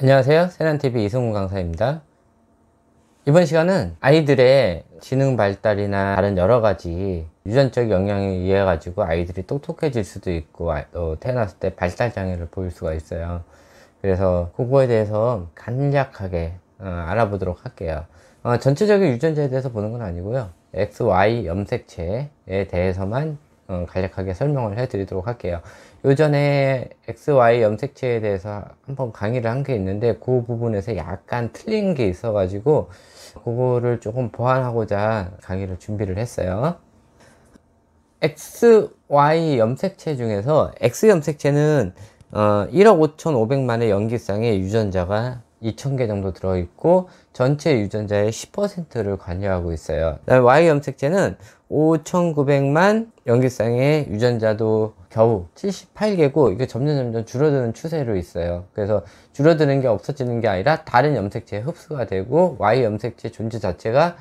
안녕하세요. 세란TV 이승훈 강사입니다. 이번 시간은 아이들의 지능 발달이나 다른 여러가지 유전적 영향에 의해 가지고 아이들이 똑똑해질 수도 있고 태어났을 때 발달장애를 보일 수가 있어요. 그래서 그거에 대해서 간략하게 알아보도록 할게요. 전체적인 유전자에 대해서 보는 건 아니고요, XY 염색체에 대해서만 간략하게 설명을 해 드리도록 할게요. 요전에 XY 염색체에 대해서 한번 강의를 한 게 있는데 그 부분에서 약간 틀린 게 있어 가지고 그거를 조금 보완하고자 강의를 준비를 했어요. XY 염색체 중에서 X 염색체는 1억 5,500만의 염기쌍의 유전자가 2,000개 정도 들어있고 전체 유전자의 10%를 관여하고 있어요. Y 염색체는 5,900만 염기쌍의 유전자도 겨우 78개고 이게 점점 줄어드는 추세로 있어요. 그래서 줄어드는 게 없어지는 게 아니라 다른 염색체에 흡수가 되고 Y 염색체 존재 자체가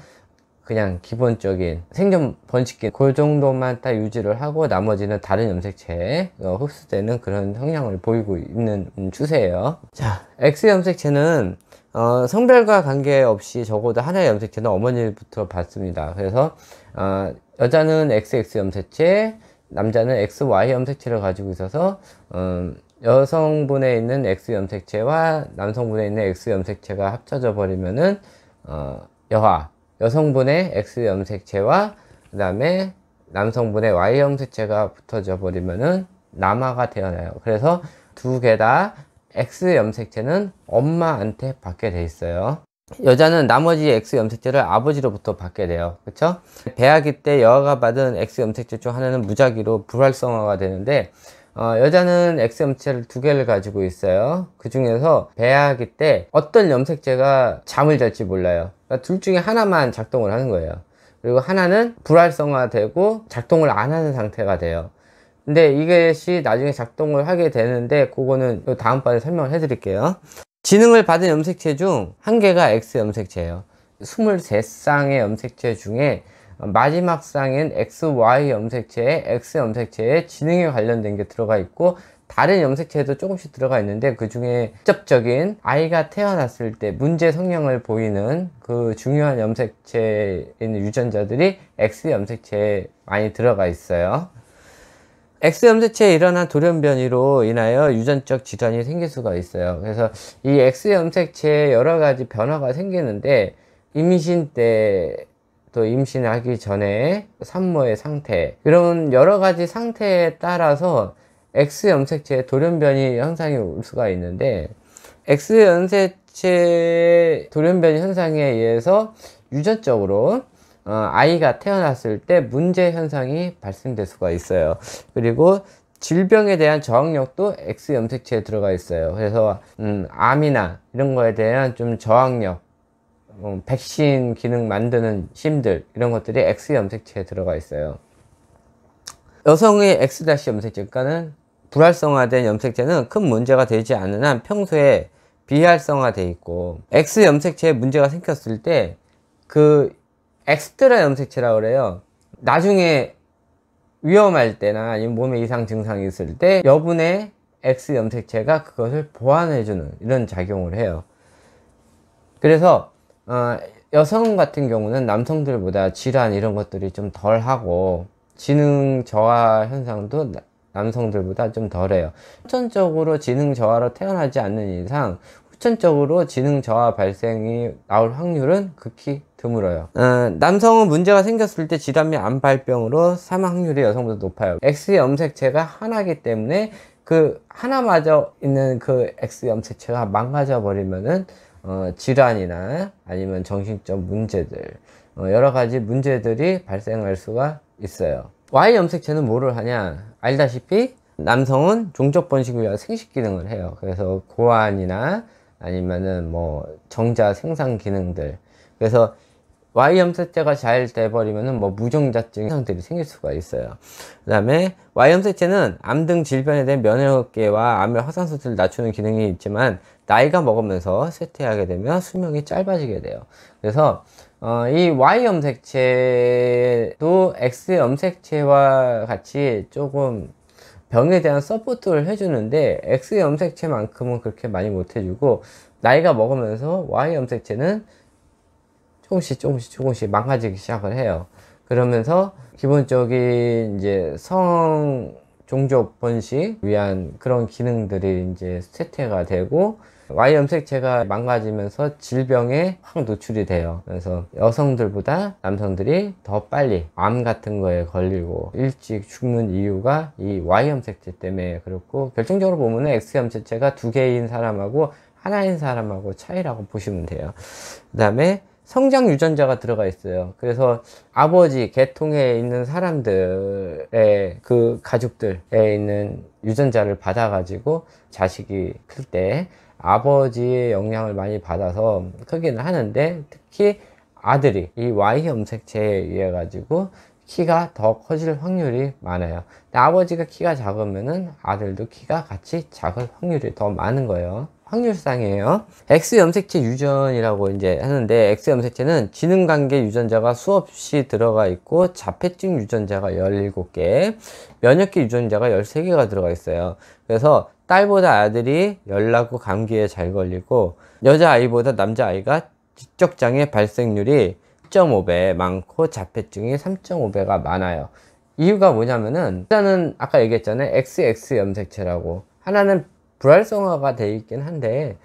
그냥 기본적인 생존 번식기 그 정도만 딱 유지를 하고 나머지는 다른 염색체에 흡수되는 그런 성향을 보이고 있는 추세예요. 자, X 염색체는 성별과 관계없이 적어도 하나의 염색체는 어머니부터 받습니다. 그래서 여자는 XX 염색체, 남자는 XY 염색체를 가지고 있어서 여성분에 있는 X 염색체와 남성분에 있는 X 염색체가 합쳐져 버리면은 여성분의 X 염색체와 그 다음에 남성분의 Y 염색체가 붙어져 버리면은 남아가 태어나요. 그래서 두 개 다 X 염색체는 엄마한테 받게 돼 있어요. 여자는 나머지 X 염색체를 아버지로부터 받게 돼요. 그쵸? 배아기 때 여아가 받은 X 염색체 중 하나는 무작위로 불활성화가 되는데 여자는 X 염색체를 두 개를 가지고 있어요. 그 중에서 배아기 때 어떤 염색체가 잠을 잘지 몰라요. 그러니까 둘 중에 하나만 작동을 하는 거예요. 그리고 하나는 불활성화되고 작동을 안 하는 상태가 돼요. 근데 이것이 나중에 작동을 하게 되는데 그거는 다음번에 설명을 해 드릴게요. 지능을 받은 염색체 중 한 개가 X 염색체예요. 23쌍의 염색체 중에 마지막 쌍인 XY 염색체에 X 염색체에 지능에 관련된 게 들어가 있고 다른 염색체에도 조금씩 들어가 있는데 그 중에 직접적인 아이가 태어났을 때 문제 성향을 보이는 그 중요한 염색체에 있는 유전자들이 X 염색체에 많이 들어가 있어요. X 염색체에 일어난 돌연변이로 인하여 유전적 질환이 생길 수가 있어요. 그래서 이 X 염색체에 여러 가지 변화가 생기는데 임신 때 또 임신하기 전에 산모의 상태 이런 여러 가지 상태에 따라서 X 염색체의 돌연변이 현상이 올 수가 있는데 X 염색체 돌연변이 현상에 의해서 유전적으로 아이가 태어났을 때 문제 현상이 발생될 수가 있어요. 그리고 질병에 대한 저항력도 X 염색체에 들어가 있어요. 그래서 암이나 이런 거에 대한 좀 저항력, 백신 기능 만드는 심들 이런 것들이 X 염색체에 들어가 있어요. 여성의 X- 염색체, 그러니까는 불활성화된 염색체는 큰 문제가 되지 않는 한 평소에 비활성화돼 있고 X 염색체에 문제가 생겼을 때 그 엑스트라 염색체라고 그래요. 나중에 위험할 때나 아니면 몸에 이상 증상이 있을 때 여분의 X 염색체가 그것을 보완해주는 이런 작용을 해요. 그래서 여성 같은 경우는 남성들보다 질환 이런 것들이 좀 덜하고 지능 저하 현상도 남성들보다 좀 덜해요. 후천적으로 지능 저하로 태어나지 않는 이상 후천적으로 지능 저하 발생이 나올 확률은 극히 드물어요. 남성은 문제가 생겼을 때 질환 및 암 발병으로 사망 확률이 여성보다 높아요. X 염색체가 하나이기 때문에 그 하나마저 있는 그 X 염색체가 망가져 버리면은 질환이나 아니면 정신적 문제들 여러 가지 문제들이 발생할 수가 있어요. Y 염색체는 뭐를 하냐? 알다시피 남성은 종족 번식을 위한 생식 기능을 해요. 그래서 고환이나 아니면은 뭐 정자 생산 기능들. 그래서 Y 염색체가 잘 돼버리면은 뭐 무정자증 현상들이 생길 수가 있어요. 그 다음에 Y 염색체는 암 등 질병에 대한 면역계와 암의 확산수를 낮추는 기능이 있지만 나이가 먹으면서 쇠퇴하게 되면 수명이 짧아지게 돼요. 그래서 이 Y 염색체도 X 염색체와 같이 조금 병에 대한 서포트를 해주는데 X 염색체만큼은 그렇게 많이 못 해주고 나이가 먹으면서 Y 염색체는 조금씩 망가지기 시작을 해요. 그러면서 기본적인 이제 성 종족 번식 위한 그런 기능들이 이제 쇠퇴가 되고, Y 염색체가 망가지면서 질병에 확 노출이 돼요. 그래서 여성들보다 남성들이 더 빨리 암 같은 거에 걸리고 일찍 죽는 이유가 이 Y 염색체 때문에 그렇고, 결정적으로 보면 X 염색체가 두 개인 사람하고 하나인 사람하고 차이라고 보시면 돼요. 그 다음에 성장 유전자가 들어가 있어요. 그래서 아버지 계통에 있는 사람들의 그 가족들에 있는 유전자를 받아 가지고 자식이 클 때 아버지의 영향을 많이 받아서 크기는 하는데, 특히 아들이 이 Y 염색체에 의해 가지고 키가 더 커질 확률이 많아요. 근데 아버지가 키가 작으면은 아들도 키가 같이 작을 확률이 더 많은 거예요. 확률상이에요. X 염색체 유전이라고 이제 하는데, X 염색체는 지능관계 유전자가 수없이 들어가 있고, 자폐증 유전자가 17개, 면역계 유전자가 13개가 들어가 있어요. 그래서 딸보다 아들이 열나고 감기에 잘 걸리고, 여자아이보다 남자아이가 지적장애 발생률이 1.5배 많고, 자폐증이 3.5배가 많아요. 이유가 뭐냐면은, 일단은 아까 얘기했잖아요. XX 염색체라고. 하나는 불활성화가 돼 있긴 한데,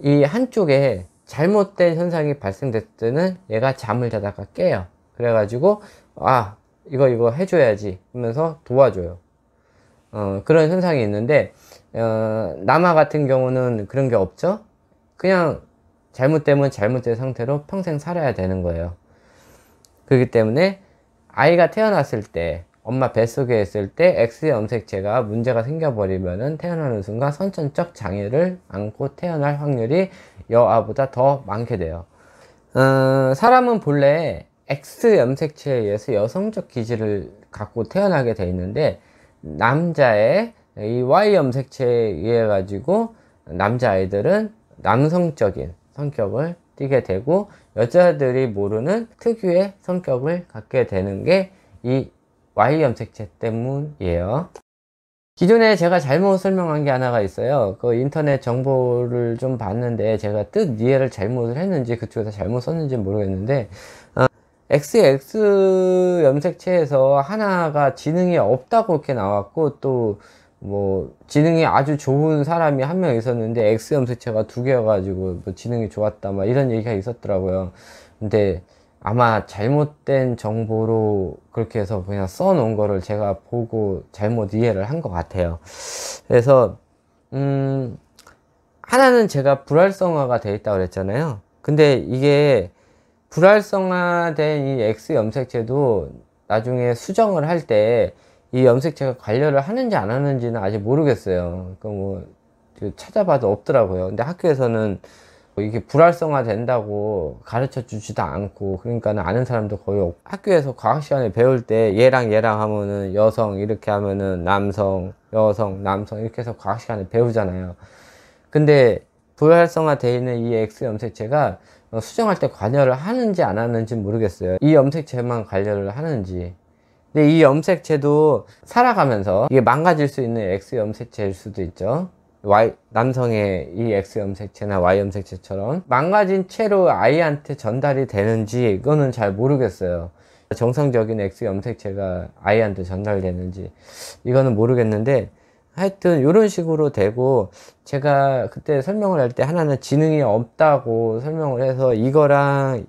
이 한쪽에 잘못된 현상이 발생됐을 때는 얘가 잠을 자다가 깨요. 그래가지고 이거 해줘야지 하면서 도와줘요. 그런 현상이 있는데, 남아 같은 경우는 그런 게 없죠. 그냥 잘못되면 잘못된 상태로 평생 살아야 되는 거예요. 그렇기 때문에 아이가 태어났을 때, 엄마 뱃속에 있을 때 X 염색체가 문제가 생겨버리면은 태어나는 순간 선천적 장애를 안고 태어날 확률이 여아보다 더 많게 돼요. 사람은 본래 X 염색체에 의해서 여성적 기질을 갖고 태어나게 돼 있는데, 남자의 이 Y 염색체에 의해 가지고 남자아이들은 남성적인 성격을 띠게 되고, 여자들이 모르는 특유의 성격을 갖게 되는 게 이 Y 염색체 때문이에요. 기존에 제가 잘못 설명한 게 하나가 있어요. 그 인터넷 정보를 좀 봤는데, 제가 뜻 이해를 잘못을 했는지 그쪽에서 잘못 썼는지 모르겠는데, XX 염색체에서 하나가 지능이 없다고 이렇게 나왔고, 또 뭐 지능이 아주 좋은 사람이 한 명 있었는데 X 염색체가 두 개여가지고 뭐 지능이 좋았다 막 이런 얘기가 있었더라고요. 근데 아마 잘못된 정보로 그렇게 해서 그냥 써놓은 거를 제가 보고 잘못 이해를 한 것 같아요. 그래서 하나는 제가 불활성화가 돼 있다고 그랬잖아요. 근데 이게 불활성화된 이 X 염색체도 나중에 수정을 할 때 이 염색체가 관여를 하는지 안 하는지는 아직 모르겠어요. 그 뭐 찾아봐도 없더라고요. 근데 학교에서는 이게 불활성화 된다고 가르쳐 주지도 않고, 그러니까는 아는 사람도 거의 없고, 학교에서 과학 시간에 배울 때 얘랑 하면은 여성, 이렇게 하면은 남성, 여성, 남성 이렇게 해서 과학 시간에 배우잖아요. 근데 불활성화 되어 있는 이 X 염색체가 수정할 때 관여를 하는지 안 하는지 모르겠어요. 이 염색체만 관여를 하는지. 근데 이 염색체도 살아가면서 이게 망가질 수 있는 X 염색체일 수도 있죠. 남성의 이 X 염색체나 Y 염색체처럼 망가진 채로 아이한테 전달이 되는지 이거는 잘 모르겠어요. 정상적인 X 염색체가 아이한테 전달되는지 이거는 모르겠는데, 하여튼 이런 식으로 되고, 제가 그때 설명을 할 때 하나는 지능이 없다고 설명을 해서 이거랑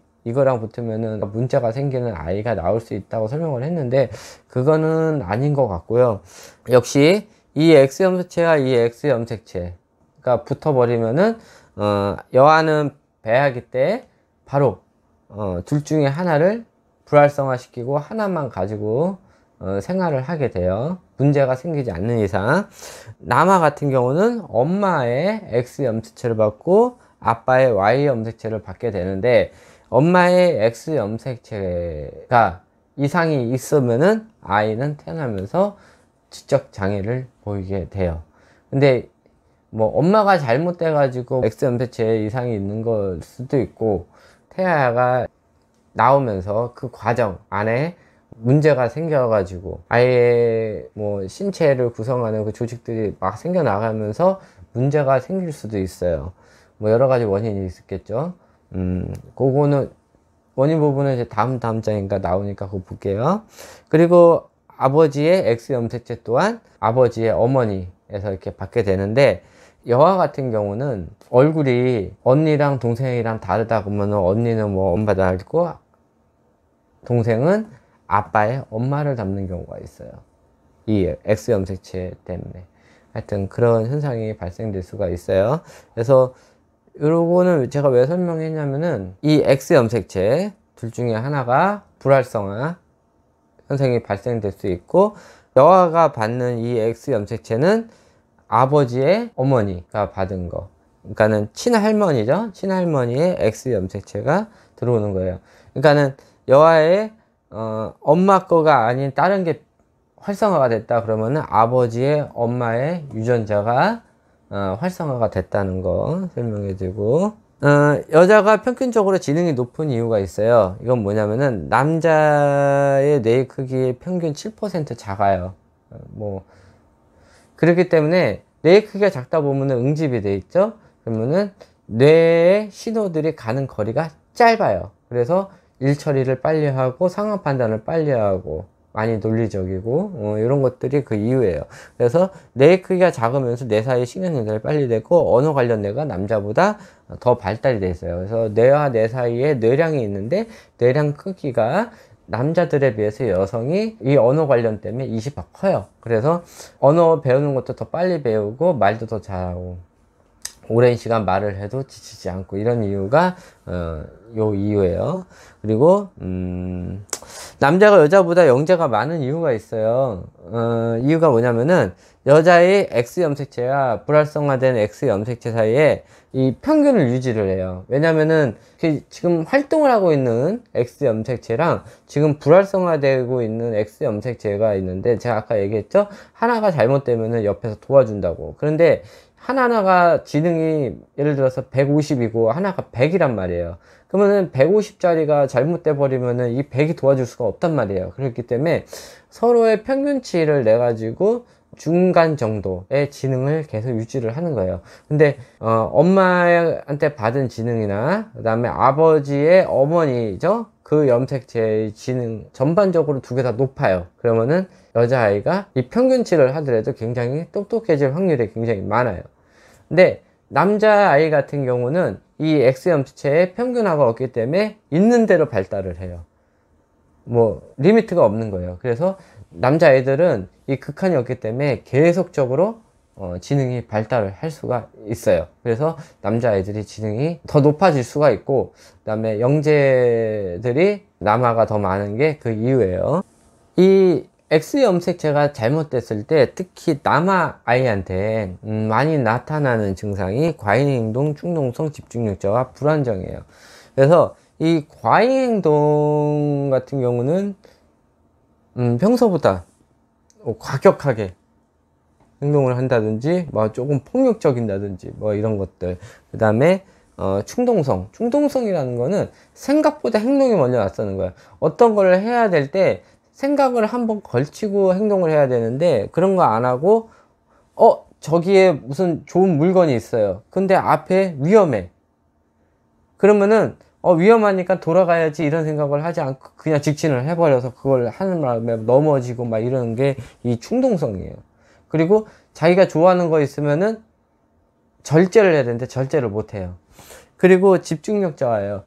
붙으면은 문제가 생기는 아이가 나올 수 있다고 설명을 했는데, 그거는 아닌 것 같고요. 역시 이 X 염색체와 이 X 염색체가 붙어버리면은 여아는 배아기 때 바로 둘 중에 하나를 불활성화 시키고 하나만 가지고 생활을 하게 돼요. 문제가 생기지 않는 이상. 남아 같은 경우는 엄마의 X 염색체를 받고 아빠의 Y 염색체를 받게 되는데, 엄마의 X 염색체가 이상이 있으면은 아이는 태어나면서 지적 장애를 보이게 돼요. 근데 뭐 엄마가 잘못돼 가지고 X 염색체에 이상이 있는 걸 수도 있고, 태아가 나오면서 그 과정 안에 문제가 생겨가지고 아예 뭐 신체를 구성하는 그 조직들이 막 생겨나가면서 문제가 생길 수도 있어요. 뭐 여러 가지 원인이 있었겠죠. 그거는 원인 부분은 이제 다음 장인가 나오니까 그거 볼게요. 그리고 아버지의 X 염색체 또한 아버지의 어머니에서 이렇게 받게 되는데, 여아 같은 경우는 얼굴이 언니랑 동생이랑 다르다 그러면 언니는 뭐 엄마 닮고 동생은 아빠의 엄마를 닮는 경우가 있어요. 이 X 염색체 때문에. 하여튼 그런 현상이 발생될 수가 있어요. 그래서 요거는 제가 왜 설명했냐면은 이 X 염색체 둘 중에 하나가 불활성화 현상이 발생될 수 있고, 여아가 받는 이 X 염색체는 아버지의 어머니가 받은 거, 그러니까는 친할머니죠. 친할머니의 X 염색체가 들어오는 거예요. 그러니까는 여아의 엄마 거가 아닌 다른 게 활성화가 됐다 그러면은 아버지의 엄마의 유전자가 활성화가 됐다는 거 설명해 드리고, 여자가 평균적으로 지능이 높은 이유가 있어요. 이건 뭐냐면은 남자의 뇌 크기 평균 7% 작아요. 뭐 그렇기 때문에 뇌 크기가 작다 보면은 응집이 돼 있죠. 그러면은 뇌의 신호들이 가는 거리가 짧아요. 그래서 일 처리를 빨리 하고 상황 판단을 빨리 하고 많이 논리적이고 이런 것들이 그 이유예요. 그래서 뇌 크기가 작으면서 뇌 사이 신경 전달이 빨리 되고 언어 관련 뇌가 남자보다 더 발달이 돼 있어요. 그래서 뇌와 뇌 사이에 뇌량이 있는데 뇌량 크기가 남자들에 비해서 여성이 이 언어 관련 때문에 20배 커요. 그래서 언어 배우는 것도 더 빨리 배우고 말도 더 잘하고 오랜 시간 말을 해도 지치지 않고, 이런 이유가 요 이유예요. 그리고 남자가 여자보다 영재가 많은 이유가 있어요. 이유가 뭐냐면은 여자의 X 염색체와 불활성화된 X 염색체 사이에 이 평균을 유지를 해요. 왜냐면은 지금 활동을 하고 있는 X 염색체랑 지금 불활성화되고 있는 X 염색체가 있는데, 제가 아까 얘기했죠? 하나가 잘못되면은 옆에서 도와준다고. 그런데 하나가 지능이 예를 들어서 150이고 하나가 100이란 말이에요. 그러면은 150짜리가 잘못돼 버리면은 이 100이 도와줄 수가 없단 말이에요. 그렇기 때문에 서로의 평균치를 내 가지고 중간 정도의 지능을 계속 유지를 하는 거예요. 근데 엄마한테 받은 지능이나 그 다음에 아버지의 어머니죠, 그 염색체의 지능 전반적으로 두 개 다 높아요. 그러면은 여자아이가 이 평균치를 하더라도 굉장히 똑똑해질 확률이 굉장히 많아요. 근데 남자아이 같은 경우는 이 X 염색체의 평균화가 없기 때문에 있는 대로 발달을 해요. 뭐 리미트가 없는 거예요. 그래서 남자애들은 이 극한이 없기 때문에 계속적으로 지능이 발달을 할 수가 있어요. 그래서 남자애들이 지능이 더 높아질 수가 있고, 그 다음에 영재들이 남아가 더 많은 게 그 이유예요. 이 X 염색체가 잘못됐을 때 특히 남아 아이한테 많이 나타나는 증상이 과잉행동, 충동성, 집중력저하, 불안정이에요. 그래서 이 과잉행동 같은 경우는 평소보다 과격하게 행동을 한다든지 뭐 조금 폭력적인다든지 뭐 이런 것들. 그 다음에 충동성이라는 거는 생각보다 행동이 먼저 낯서는 거예요. 어떤 걸 해야 될 때 생각을 한번 걸치고 행동을 해야 되는데 그런 거 안 하고 저기에 무슨 좋은 물건이 있어요. 근데 앞에 위험해. 그러면은 위험하니까 돌아가야지 이런 생각을 하지 않고 그냥 직진을 해버려서 그걸 하는 마음에 넘어지고 막 이러는 게 이 충동성이에요. 그리고 자기가 좋아하는 거 있으면은 절제를 해야 되는데 절제를 못 해요. 그리고 집중력 저하예요.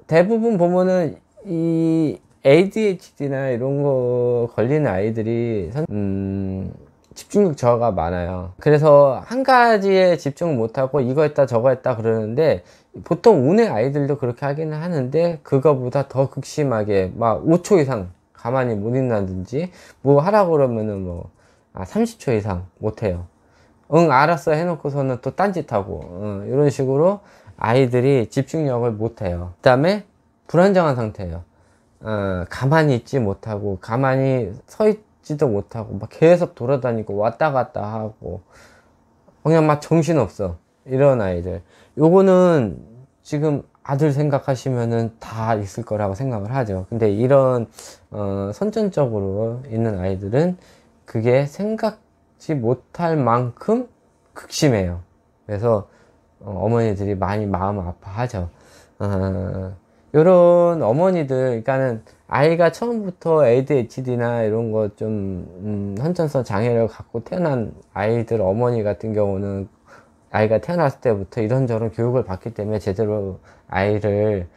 대부분 보면은 이 ADHD나 이런 거 걸리는 아이들이 집중력 저하가 많아요. 그래서 한 가지에 집중을 못하고 이거 했다 저거 했다 그러는데, 보통 운의 아이들도 그렇게 하기는 하는데 그거보다 더 극심하게 막 5초 이상 가만히 못 있는다든지 뭐 하라고 그러면은 뭐 30초 이상 못해요. 응 알았어 해놓고서는 또 딴짓하고 이런 식으로 아이들이 집중력을 못해요. 그 다음에 불안정한 상태예요. 가만히 있지 못하고 가만히 서 있지도 못하고 막 계속 돌아다니고 왔다 갔다 하고 그냥 막 정신없어, 이런 아이들. 요거는 지금 아들 생각하시면은 다 있을 거라고 생각을 하죠. 근데 이런 선천적으로 있는 아이들은 그게 생각지 못할 만큼 극심해요. 그래서 어머니들이 많이 마음 아파하죠. 요런 어머니들, 그러니까는 아이가 처음부터 ADHD나 이런 거 좀, 선천성 장애를 갖고 태어난 아이들 어머니 같은 경우는 아이가 태어났을 때부터 이런저런 교육을 받기 때문에 제대로 아이를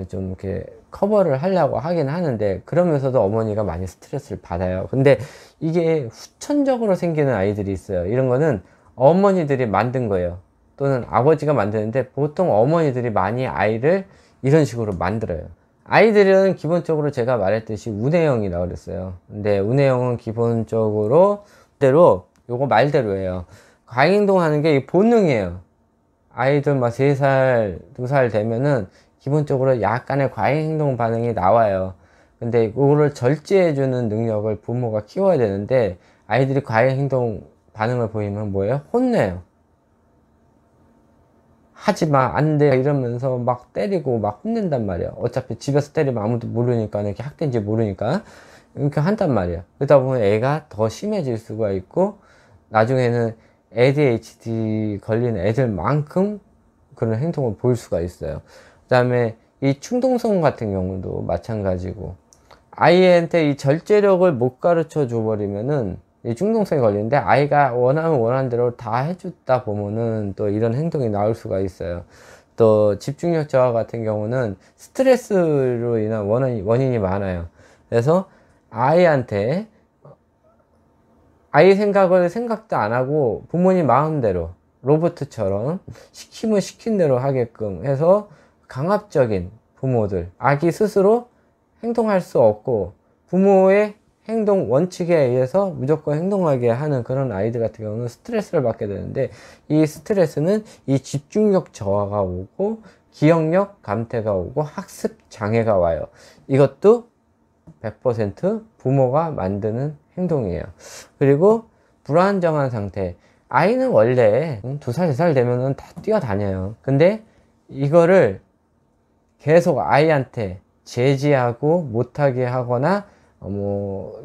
좀 이렇게 커버를 하려고 하긴 하는데, 그러면서도 어머니가 많이 스트레스를 받아요. 근데 이게 후천적으로 생기는 아이들이 있어요. 이런 거는 어머니들이 만든 거예요. 또는 아버지가 만드는데, 보통 어머니들이 많이 아이를 이런 식으로 만들어요. 아이들은 기본적으로 제가 말했듯이 운해형이라고 그랬어요. 근데 운해형은 기본적으로 대로 요거 말대로예요. 과잉행동하는 게 본능이에요. 아이들 막 3살, 2살 되면은 기본적으로 약간의 과잉행동 반응이 나와요. 근데 이거를 절제해주는 능력을 부모가 키워야 되는데, 아이들이 과잉행동 반응을 보이면 뭐예요? 혼내요. 하지마, 안 돼, 이러면서 막 때리고 막 혼낸단 말이야. 어차피 집에서 때리면 아무도 모르니까, 이렇게 학대인지 모르니까 이렇게 한단 말이야. 그러다 보면 애가 더 심해질 수가 있고, 나중에는 ADHD 걸린 애들만큼 그런 행동을 보일 수가 있어요. 그 다음에 이 충동성 같은 경우도 마찬가지고, 아이한테 이 절제력을 못 가르쳐 줘 버리면은 이 충동성이 걸리는데, 아이가 원하는 대로 다 해주다 보면은 또 이런 행동이 나올 수가 있어요. 또 집중력 저하 같은 경우는 스트레스로 인한 원인이 많아요. 그래서 아이한테 아이 생각을 생각도 안 하고 부모님 마음대로 로봇처럼 시키면 시킨 대로 하게끔 해서 강압적인 부모들, 아기 스스로 행동할 수 없고 부모의 행동 원칙에 의해서 무조건 행동하게 하는 그런 아이들 같은 경우는 스트레스를 받게 되는데, 이 스트레스는 이 집중력 저하가 오고 기억력 감퇴가 오고 학습 장애가 와요. 이것도 100% 부모가 만드는 행동이에요. 그리고 불안정한 상태. 아이는 원래 2살, 3살 되면은 다 뛰어다녀요. 근데 이거를 계속 아이한테 제지하고 못하게 하거나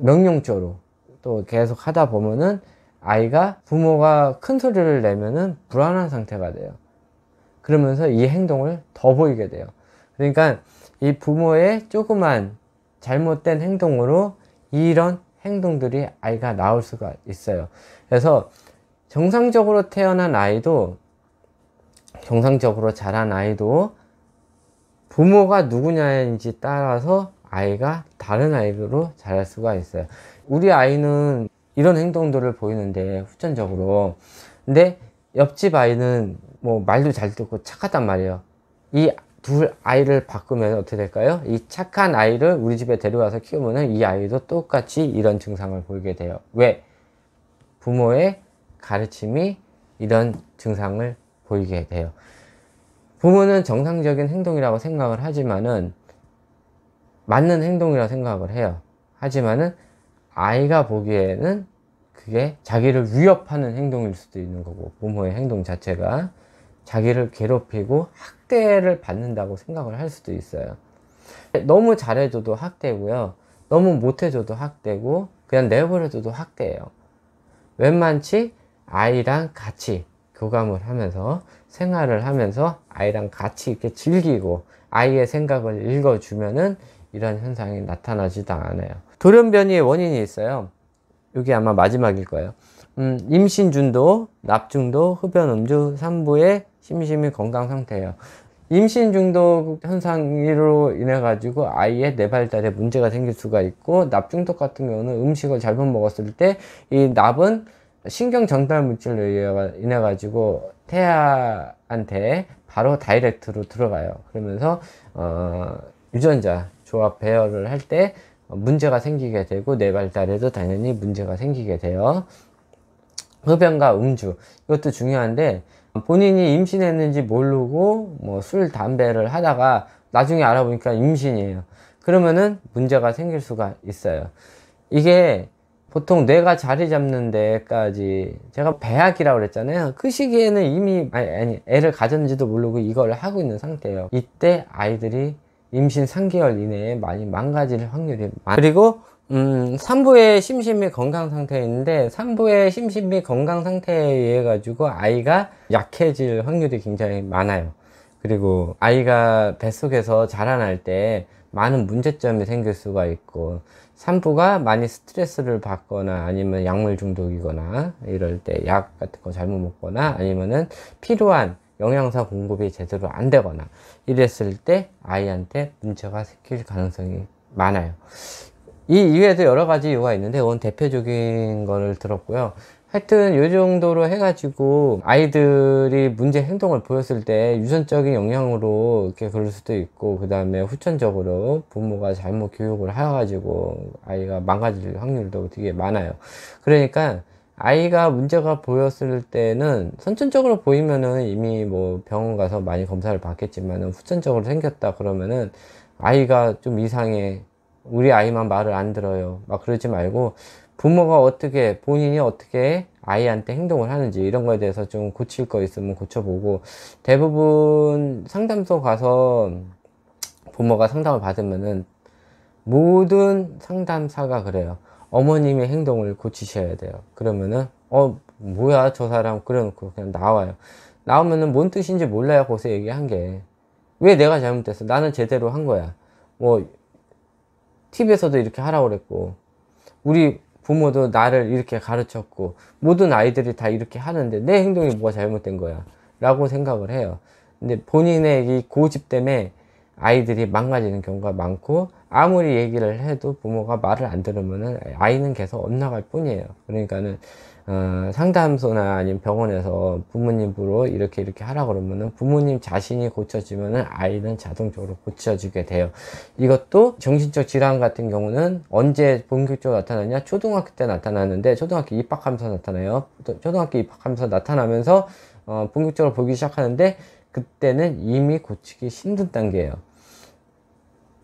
명령조로 또 계속 하다 보면은 아이가 부모가 큰 소리를 내면은 불안한 상태가 돼요. 그러면서 이 행동을 더 보이게 돼요. 그러니까 이 부모의 조그만 잘못된 행동으로 이런 행동들이 아이가 나올 수가 있어요. 그래서 정상적으로 태어난 아이도, 정상적으로 자란 아이도 부모가 누구냐인지 따라서 아이가 다른 아이로 자랄 수가 있어요. 우리 아이는 이런 행동들을 보이는데 후천적으로, 근데 옆집 아이는 뭐 말도 잘 듣고 착하단 말이에요. 이 둘 아이를 바꾸면 어떻게 될까요? 이 착한 아이를 우리 집에 데려와서 키우면 이 아이도 똑같이 이런 증상을 보이게 돼요. 왜? 부모의 가르침이 이런 증상을 보이게 돼요. 부모는 정상적인 행동이라고 생각을 하지만은, 맞는 행동이라고 생각을 해요. 하지만은 아이가 보기에는 그게 자기를 위협하는 행동일 수도 있는 거고, 부모의 행동 자체가 자기를 괴롭히고 학대를 받는다고 생각을 할 수도 있어요. 너무 잘해줘도 학대고요, 너무 못해줘도 학대고, 그냥 내버려둬도 학대예요. 웬만치 아이랑 같이 교감을 하면서 생활을 하면서 아이랑 같이 이렇게 즐기고 아이의 생각을 읽어주면은 이런 현상이 나타나지도 않아요. 돌연변이의 원인이 있어요. 이게 아마 마지막일 거예요. 임신 중도, 납중도, 흡연 음주, 산부의 심심히 건강 상태예요. 임신 중독 현상으로 인해 가지고 아이의 뇌발달에 문제가 생길 수가 있고, 납 중독 같은 경우는 음식을 잘못 먹었을 때 이 납은 신경 전달 물질로 인해 가지고 태아한테 바로 다이렉트로 들어가요. 그러면서 유전자 조합 배열을 할 때 문제가 생기게 되고, 뇌발달에도 당연히 문제가 생기게 돼요. 흡연과 음주, 이것도 중요한데, 본인이 임신했는지 모르고 뭐 술, 담배를 하다가 나중에 알아보니까 임신이에요. 그러면은 문제가 생길 수가 있어요. 이게 보통 뇌가 자리 잡는 데까지, 제가 배학이라고 그랬잖아요. 그 시기에는 이미 애를 가졌는지도 모르고 이걸 하고 있는 상태예요. 이때 아이들이 임신 3개월 이내에 많이 망가질 확률이 많아요. 그리고 산부의 심신 및 건강 상태에 있는데, 산부의 심신 및 건강 상태에 의해 가지고 아이가 약해질 확률이 굉장히 많아요. 그리고 아이가 뱃속에서 자라날 때 많은 문제점이 생길 수가 있고, 산부가 많이 스트레스를 받거나 아니면 약물 중독이거나 이럴 때 약 같은 거 잘못 먹거나 아니면은 필요한 영양소 공급이 제대로 안 되거나 이랬을 때 아이한테 문제가 생길 가능성이 많아요. 이 이외에도 여러 가지 이유가 있는데, 오늘 대표적인 거를 들었고요. 하여튼 요 정도로 해가지고 아이들이 문제 행동을 보였을 때 유전적인 영향으로 이렇게 그럴 수도 있고, 그 다음에 후천적으로 부모가 잘못 교육을 해가지고 아이가 망가질 확률도 되게 많아요. 그러니까 아이가 문제가 보였을 때는 선천적으로 보이면은 이미 뭐 병원 가서 많이 검사를 받겠지만은, 후천적으로 생겼다 그러면은 아이가 좀 이상해, 우리 아이만 말을 안 들어요, 막 그러지 말고 부모가 어떻게, 본인이 어떻게 아이한테 행동을 하는지 이런 거에 대해서 좀 고칠 거 있으면 고쳐보고, 대부분 상담소 가서 부모가 상담을 받으면은 모든 상담사가 그래요. 어머님의 행동을 고치셔야 돼요. 그러면은 뭐야 저 사람, 그래놓고 그냥 나와요. 나오면은 뭔 뜻인지 몰라요. 거기서 얘기한 게 왜 내가 잘못됐어, 나는 제대로 한 거야, 뭐 TV에서도 이렇게 하라고 그랬고 우리 부모도 나를 이렇게 가르쳤고 모든 아이들이 다 이렇게 하는데 내 행동이 뭐가 잘못된 거야 라고 생각을 해요. 근데 본인의 이 고집 때문에 아이들이 망가지는 경우가 많고, 아무리 얘기를 해도 부모가 말을 안 들으면은 아이는 계속 엇나갈 뿐이에요. 그러니까는 상담소나 아니면 병원에서 부모님으로 이렇게 하라 그러면은 부모님 자신이 고쳐지면은 아이는 자동적으로 고쳐지게 돼요. 이것도 정신적 질환 같은 경우는 언제 본격적으로 나타나냐? 초등학교 때 나타나는데, 초등학교 입학하면서 나타나요. 또 초등학교 입학하면서 나타나면서 본격적으로 보기 시작하는데, 그때는 이미 고치기 힘든 단계예요.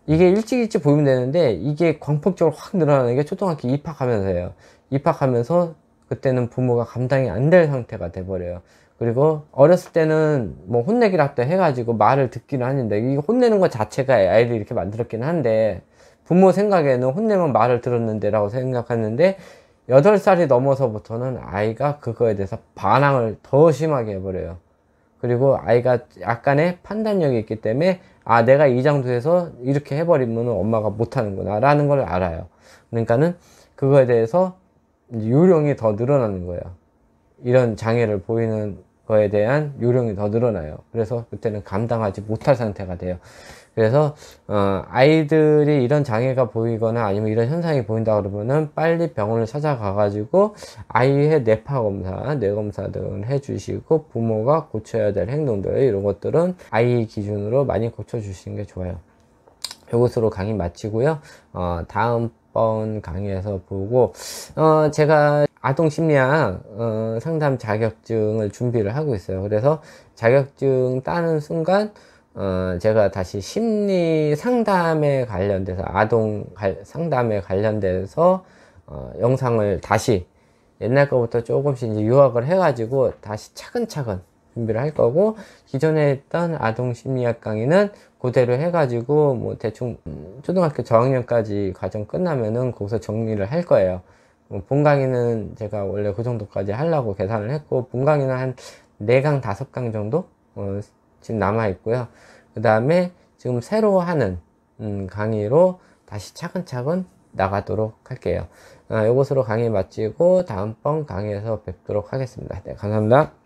이게 일찍 보이면 되는데 이게 광폭적으로 확 늘어나는 게 초등학교 입학하면서예요. 입학하면서 그때는 부모가 감당이 안 될 상태가 돼버려요. 그리고 어렸을 때는 뭐 혼내기라도 해가지고 말을 듣기는 하는데, 이 혼내는 것 자체가 아이를 이렇게 만들었긴 한데, 부모 생각에는 혼내면 말을 들었는데 라고 생각하는데, 8살이 넘어서부터는 아이가 그거에 대해서 반항을 더 심하게 해버려요. 그리고 아이가 약간의 판단력이 있기 때문에 내가 이 정도에서 이렇게 해버리면 엄마가 못하는구나 라는 걸 알아요. 그러니까는 그거에 대해서 요령이 더 늘어나는 거예요. 이런 장애를 보이는 거에 대한 요령이 더 늘어나요. 그래서 그때는 감당하지 못할 상태가 돼요. 그래서 아이들이 이런 장애가 보이거나 아니면 이런 현상이 보인다 그러면은 빨리 병원을 찾아가 가지고 아이의 뇌파 검사, 뇌 검사 등을 해주시고, 부모가 고쳐야 될 행동들 이런 것들은 아이 기준으로 많이 고쳐 주시는 게 좋아요. 이것으로 강의 마치고요. 다음번 강의에서 보고, 제가 아동심리학 상담 자격증을 준비를 하고 있어요. 그래서 자격증 따는 순간 제가 다시 심리 상담에 관련돼서, 아동 상담에 관련돼서 영상을 다시 옛날 거부터 조금씩 이제 요약을 해가지고 다시 차근차근 준비를 할 거고, 기존에 했던 아동 심리학 강의는 그대로 해가지고 뭐 대충 초등학교 저학년까지 과정 끝나면은 거기서 정리를 할 거예요. 본 강의는 제가 원래 그 정도까지 하려고 계산을 했고, 본 강의는 한 4강 5강 정도 지금 남아 있고요. 그 다음에 지금 새로 하는 강의로 다시 차근차근 나가도록 할게요. 이것으로 강의 마치고 다음번 강의에서 뵙도록 하겠습니다. 네, 감사합니다.